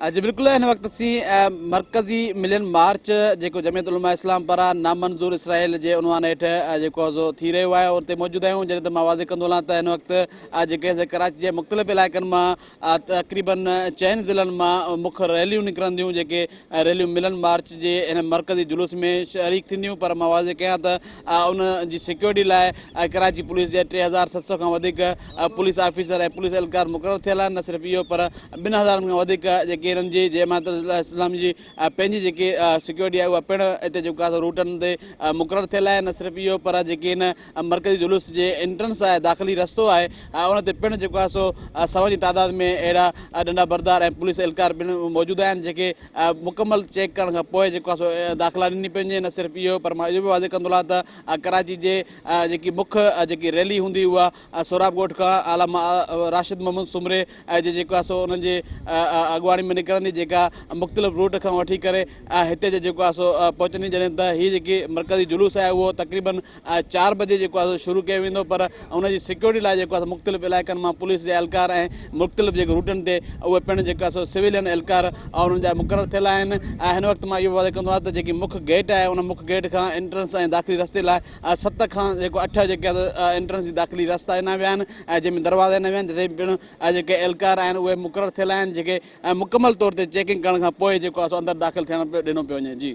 जी बिल्कुल इन वक्त असी मरकज़ी मिलियन मार्च जो जमियत उलमा इस्लाम पारां नामंजूर इसराइल के उनवान हेठ जो थी रो है उते मौजूद आहियूं। जैसे तो वाज़े कंदो हलां त इन वक्त जेके कराची के मुख़्तलिफ़ इलाइक़नि मां तक़रीबन 4 ज़िलनि मां मुख्य रैलियूं निकिरंदियूं जेके रैलियूं मिलियन मार्च जे इन मरकज़ी जुलूस में शरीक थींदियूं। पर मां वाज़े कयां त उन जी सिक्योरिटी लाइ कराची पुलिस जे 3700 खां वधीक पुलिस ऑफिसर ऐं पुलिस एहलकार मुक़ररु थियल आहिनि। न सिर्फ़ु इहो पर 2000 खां वधीक जेके हिननि जी जमात इस्लाम जी पंहिंजी जेकी सिक्योरिटी आहे उहा पिणु हिते जेको आहे रूटनि ते मुक़ररु थियल आहे। न सिर्फ़ु इहो पर जेके हिन मरकज़ी जुलूस जे एंट्रेंस आहे दाख़िली रस्तो आहे उन ते पिणु जेको आहे सो सौ जी तादाद में अहिड़ा डंडा बरदार ऐं पुलिस एहलकार पिणु मौजूदु आहिनि जेके मुकमल चेक करण खां पोइ जेको आहे सो दाख़िला ॾिनी पंहिंजे। न सिर्फ़ु इहो पर मां इहो बि वाज़े कंदो आहियां त कराची जे जेकी मुख्य जेकी रैली हूंदी उहा सोराब ॻोठ खां आलामा राशिद मोहम्मद सुमरे जेको आहे सो उन्हनि जे अॻुवाणी में निकिरंदी जेका मुख़्तलिफ़ रूट खां वठी करे हिते जेको आहे सो पहुचंदी। जॾहिं त हीअ जेकी मरकज़ी जुलूस आहे उहो तक़रीबन 4 बजे जेको आहे शुरू कयो वेंदो। पर उनजी सिक्योरिटी लाइ जेको आहे मुख़्तलिफ़ इलाइक़नि मां पुलिस जे एहलकार ऐं मुख़्तलिफ़ जेके रूटनि ते उहे पिणु जेको आहे सो सिविलियन एहलकार उन्हनि जा मुक़ररु थियल आहिनि। हिन वक़्तु मां इहो वाज़े कंदो आहियां त जेकी मुख्य गेट आहे उन मुख्य गेट खां एंट्रेंस ऐं दाख़िली रस्ते लाइ 7 खां जेको 8 जेके एंट्रेंस जी दाख़िली रस्ता ॾिना विया आहिनि जंहिंमें दरवाज़ा ॾिना विया आहिनि जिते पिणु जेके एहलकार आहिनि उहे मुक़ररु थियल आहिनि जेके मुकमल तौर ते चेकिंग करण खां पोइ जेको आहे सो अंदरि दाख़िल थियण ॾिनो पियो वञे। जी